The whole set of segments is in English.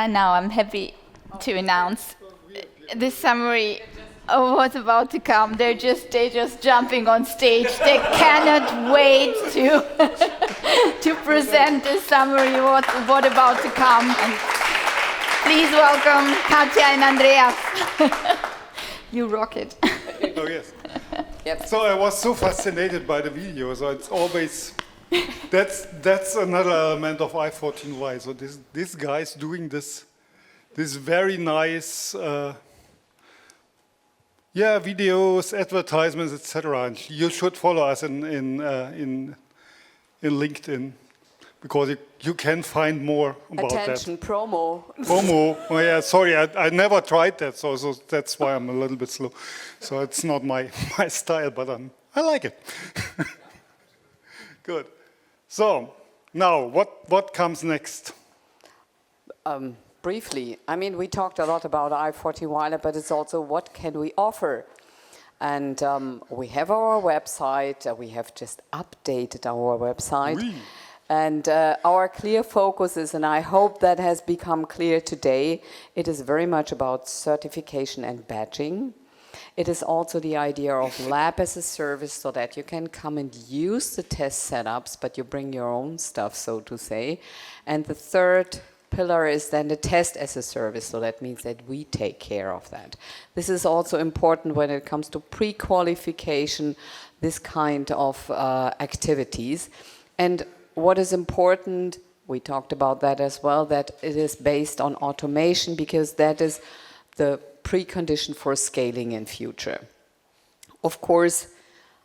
now I'm happy to announce the summary of what's about to come. They're just jumping on stage. They cannot wait to to present the summary of what about to come. And please welcome Katja and Andreas. You rock it. Oh yes. Yep. So I was so fascinated by the video. So it's always that's another element of i14y. So this guy's doing this very nice videos, advertisements, etc. And you should follow us in LinkedIn because you can find more about Attention, that. promo. Promo. Oh yeah, sorry, I never tried that, so that's why I'm a little bit slow. So it's not my style, but I like it. Good. So now, what comes next? Briefly, I mean, we talked a lot about i14y, but it's also what can we offer? And we have our website. We have just updated our website. Oui. And our clear focus is, and I hope that has become clear today, it is very much about certification and badging. It is also the idea of lab as a service so that you can come and use the test setups, but you bring your own stuff, so to say. And the third pillar is then the test as a service, so that means that we take care of that. This is also important when it comes to pre-qualification, this kind of activities. And what is important, we talked about that as well, that it is based on automation because that is the precondition for scaling in future. Of course,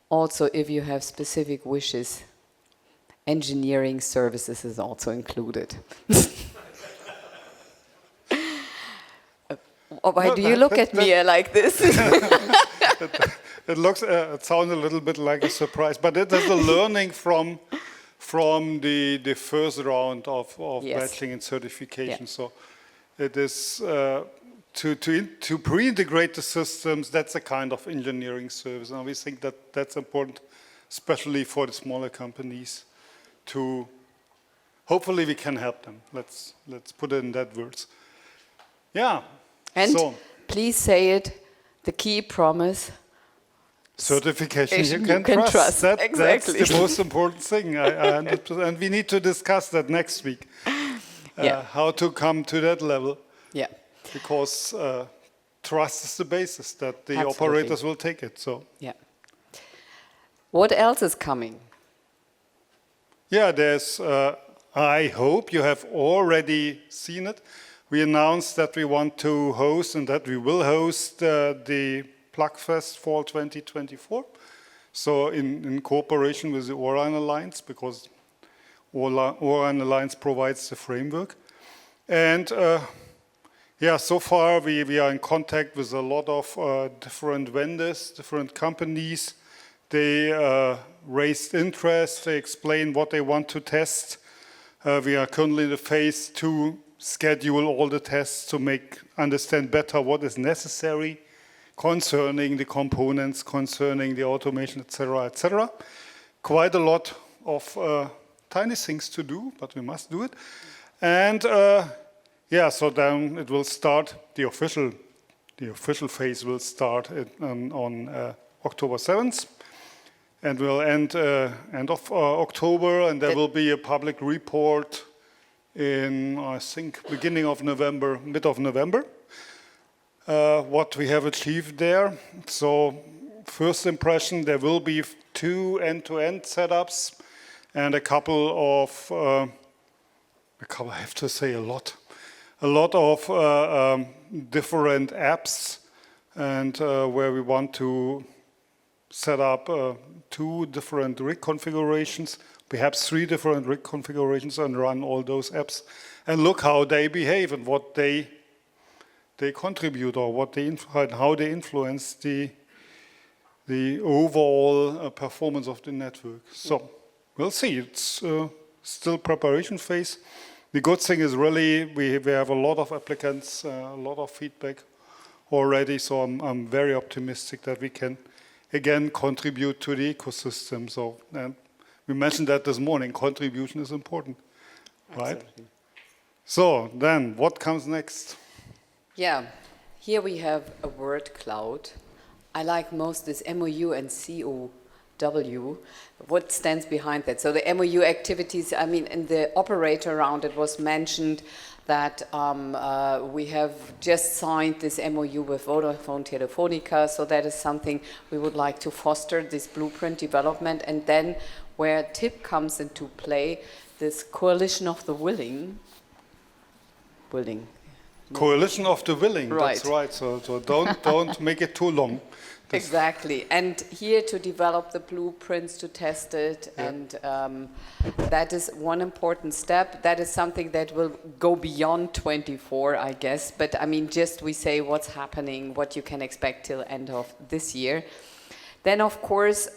also if you have specific wishes, engineering services is also included. Why do you look at me like this? It sounds a little bit like a surprise, but it is a learning from the first round of Yes. batching and certification. Yeah. So it is to pre-integrate the systems. That's a kind of engineering service, and we think that that's important, especially for the smaller companies. To hopefully we can help them. Let's put it in that words. Yeah. And so, please say it, the key promise. certification you can trust. Exactly. That's the most important thing. And we need to discuss that next week. How to come to that level. Yeah. Because trust is the basis that the Absolutely. operators will take it. So. Yeah. What else is coming? Yeah, there's, I hope you have already seen it. We announced that we want to host and that we will host the Plugfest Fall 2024. So in cooperation with the Orion Alliance, because Orion Alliance provides the framework. And so far we are in contact with a lot of different vendors, different companies. They raised interest, they explain what they want to test. We are currently in the phase to schedule all the tests to understand better what is necessary concerning the components, concerning the automation, etc., etc. Quite a lot of tiny things to do, but we must do it. And so then it will start, the official phase will start on October 7th. And will end of October, and there will be a public report in, I think, beginning of November, mid of November, what we have achieved there. So, first impression, there will be 2 end-to-end setups and a couple of, I have to say a lot of different apps, and where we want to set up 2 different rig configurations, perhaps 3 different rig configurations, and run all those apps and look how they behave and what they contribute or how they influence the overall performance of the network. So we'll see. It's still preparation phase. The good thing is really we have a lot of applicants, a lot of feedback already. So I'm very optimistic that we can again contribute to the ecosystem. So we mentioned that this morning. Contribution is important, right? Absolutely. So then, what comes next? Yeah, here we have a word cloud. I like most this MOU and COW. What stands behind that? So the MOU activities, I mean, in the operator round, it was mentioned that we have just signed this MOU with Vodafone Telefonica, so that is something we would like to foster, this blueprint development. And then where TIP comes into play, this coalition of the willing. Coalition of the willing, Right. that's right. So don't make it too long. Exactly, and here to develop the blueprints, to test it, Yeah. and that is one important step. That is something that will go beyond 24, I guess, but I mean, just we say what's happening, what you can expect till end of this year. Then, of course,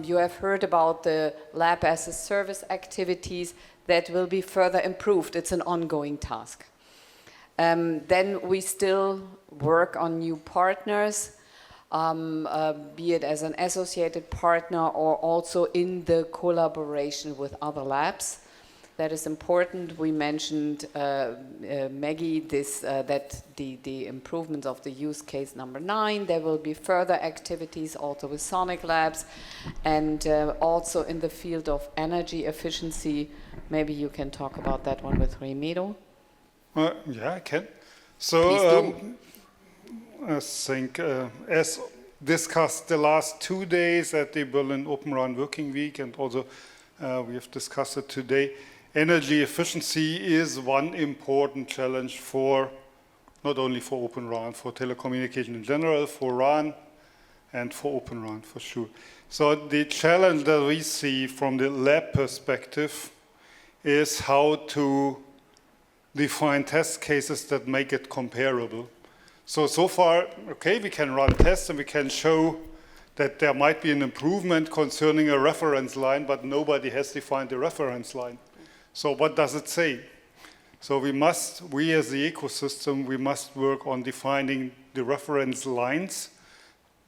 you have heard about the lab as a service activities that will be further improved. It's an ongoing task. Then we still work on new partners, be it as an associated partner or also in the collaboration with other labs. That is important. We mentioned, Maggie, that the improvements of the use case number 9. There will be further activities also with Sonic Labs, and also in the field of energy efficiency. Maybe you can talk about that one with Remedo. Yeah, I can. So I think, as discussed the last 2 days at the Berlin Open RAN Working Week, and also we have discussed it today, energy efficiency is one important challenge for, not only for Open RAN, for telecommunication in general, for RAN, and for Open RAN for sure. So the challenge that we see from the lab perspective is how to define test cases that make it comparable. So far, okay, we can run tests and we can show that there might be an improvement concerning a reference line, but nobody has defined the reference line. So what does it say? So we as the ecosystem, we must work on defining the reference lines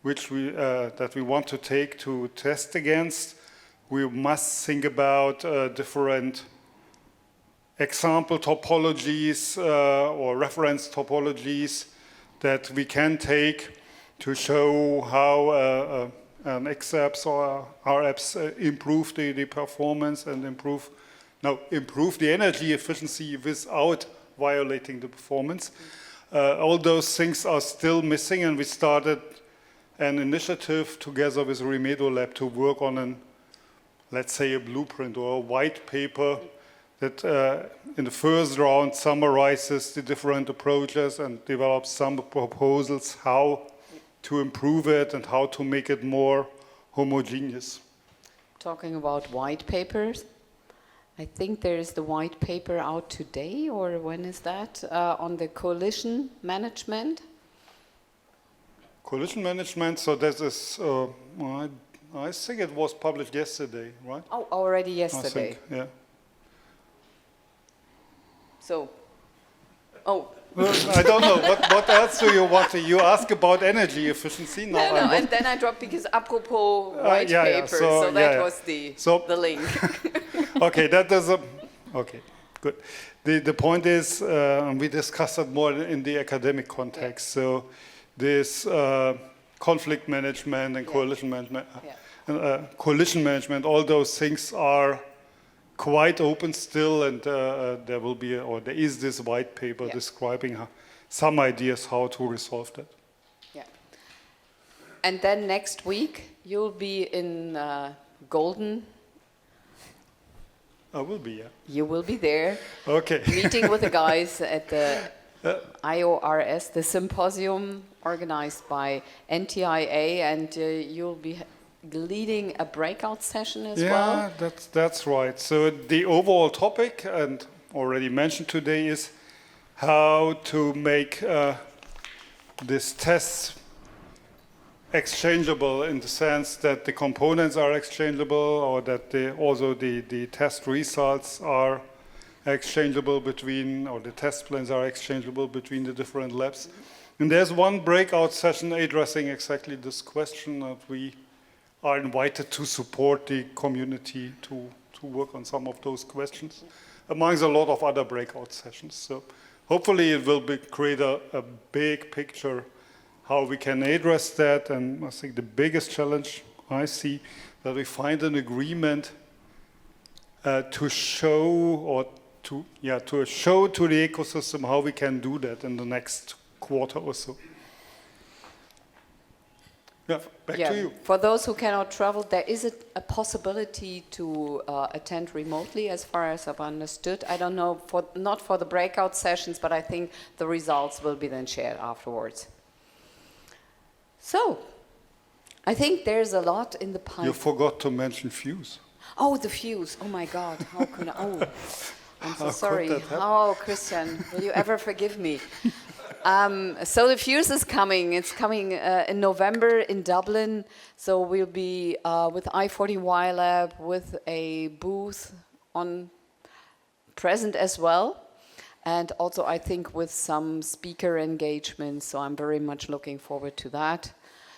which that we want to take to test against. We must think about different example topologies or reference topologies that we can take to show how an XApps or RApps improve the performance and improve the energy efficiency without violating the performance. All those things are still missing, and we started an initiative together with Remedo Lab to work on let's say a blueprint or a white paper that in the first round summarizes the different approaches and develops some proposals how to improve it and how to make it more homogeneous. Talking about white papers, I think there is the white paper out today, or when is that, on the coalition management? Coalition management, so that is, I think it was published yesterday, right? Oh, already yesterday. I think, yeah. So, I don't know. What else do you want to? You ask about energy efficiency now. No, and then I dropped because apropos white paper, so that was the link. Okay, okay, good. The point is, we discussed it more in the academic context. Yeah. So this conflict management and coalition management, coalition management, all those things are quite open still, and there will be, or there is this white paper describing some ideas how to resolve that. Yeah. And then next week you'll be in Golden. I will be, yeah. You will be there. Okay. Meeting with the guys at the IORS, the symposium organized by NTIA, and you'll be leading a breakout session as well? Yeah, that's right. So the overall topic, and already mentioned today, is how to make this test exchangeable in the sense that the components are exchangeable, or that also the test results are exchangeable between, or the test plans are exchangeable between the different labs. And there's one breakout session addressing exactly this question that we are invited to support the community to work on some of those questions. amongst a lot of other breakout sessions. So hopefully it will create a big picture how we can address that. And I think the biggest challenge I see that we find an agreement to show to the ecosystem how we can do that in the next quarter or so. Yeah, back to you. For those who cannot travel, there is a possibility to attend remotely, as far as I've understood. I don't know, not for the breakout sessions, but I think the results will be then shared afterwards. So, I think there's a lot in the pipe. You forgot to mention Fuse. Oh, the Fuse. Oh my God. How could I? Oh, I'm so sorry. Oh, Christian, will you ever forgive me? So the Fuse is coming. It's coming in November in Dublin. So we'll be with i14y Lab with a booth on present as well. And also, I think, with some speaker engagements. So I'm very much looking forward to that.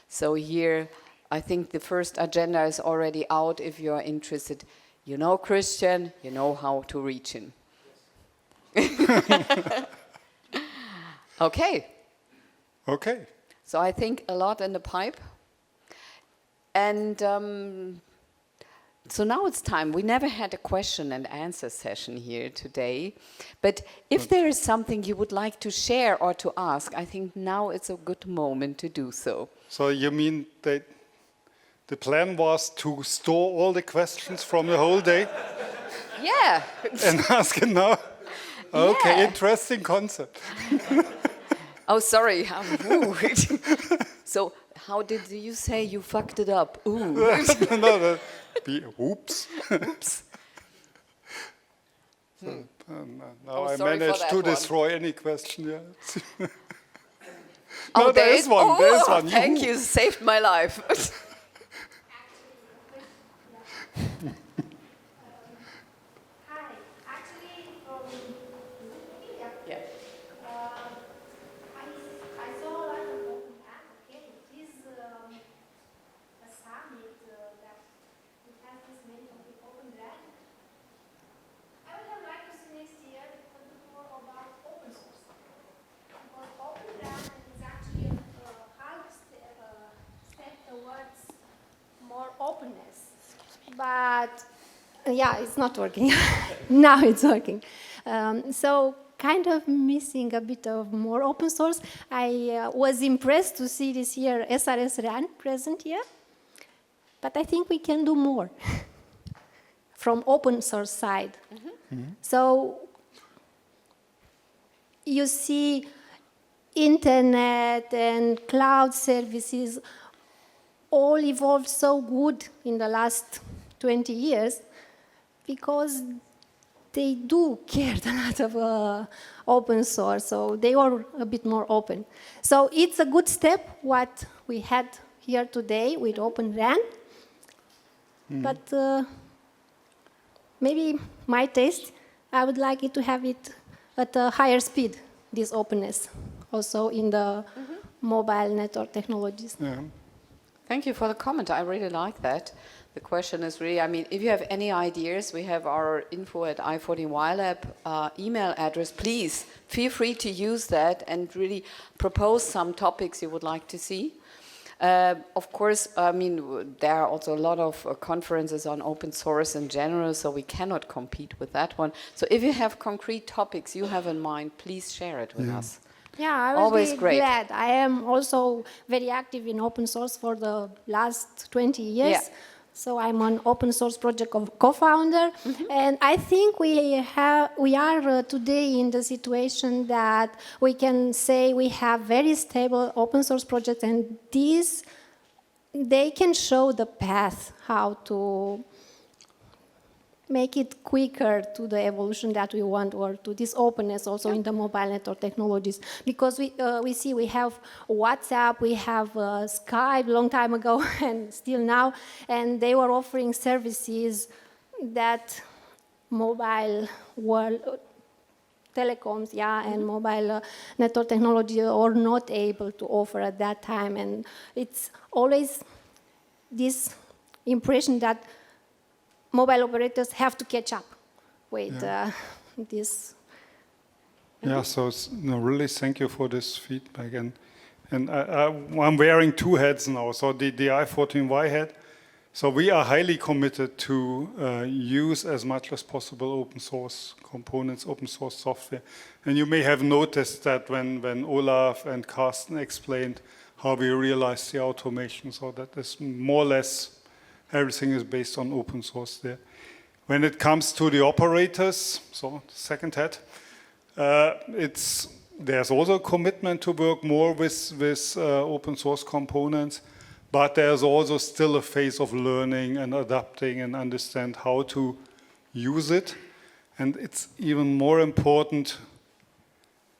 So here, I think the first agenda is already out. If you're interested, you know Christian, you know how to reach him. Okay. Okay. So I think a lot in the pipe. And so now it's time. We never had a question and answer session here today. But if there is something you would like to share or to ask, I think now it's a good moment to do so. So you mean that the plan was to store all the questions from the whole day? Yeah. And ask it now? Okay, Yeah. interesting concept. Oh, sorry. So how did you say you fucked it up? Ooh. No, oops. Oops. Now I sorry managed for to that one. destroy any question. Yeah. Oh, No, there is one. Oh, There is one. Thank you. Saved my life. Hi, actually from Yeah. I saw a lot of open okay, it is a summit that it has this name of the Open RAN. I would have liked to see next year a bit more about open source. Because Open RAN is actually a half step towards more openness. But yeah, it's not working. Now it's working. So kind of missing a bit of more open source. I was impressed to see this year SRS RAN present here. But I think we can do more from open source side. So you see internet and cloud services all evolved so good in the last 20 years because they do care a lot of open source, so they are a bit more open. So it's a good step what we had here today with Open RAN, but maybe my taste, I would like it to have it at a higher speed, this openness, also in the mobile network technologies. Yeah. Thank you for the comment. I really like that. The question is really, I mean, if you have any ideas, we have our info@i14y Lab email address. Please feel free to use that and really propose some topics you would like to see. Of course, I mean, there are also a lot of conferences on open source in general, so we cannot compete with that one. So if you have concrete topics you have in mind, please share it with us. Yeah, I was Always really great. glad. I am also very active in open source for the last 20 years. Yeah. So I'm an open source project co-founder, and I think we are today in the situation that we can say we have very stable open source projects, and they can show the path how to make it quicker to the evolution that we want, or to this openness also in the mobile network technologies. Because we see we have WhatsApp, we have Skype long time ago and still now, and they were offering services that mobile world, telecoms, and mobile network technology are not able to offer at that time. And it's always this impression that mobile operators have to catch up with this. Yeah, so no, really thank you for this feedback. And I'm wearing two hats now. So the i14y hat. So we are highly committed to use as much as possible open source components, open source software. And you may have noticed that when Olaf and Carsten explained how we realized the automation, so that is more or less everything is based on open source there. When it comes to the operators, so second hat, there's also a commitment to work more with open source components, but there's also still a phase of learning and adapting and understand how to use it. And it's even more important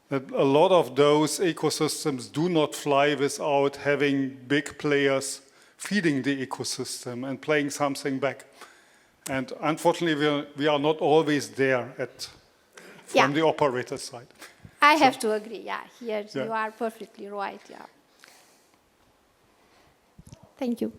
that a lot of those ecosystems do not fly without having big players feeding the ecosystem and playing something back. And unfortunately, we are not always there from the operator side. I have to agree, here you are perfectly right, Thank you.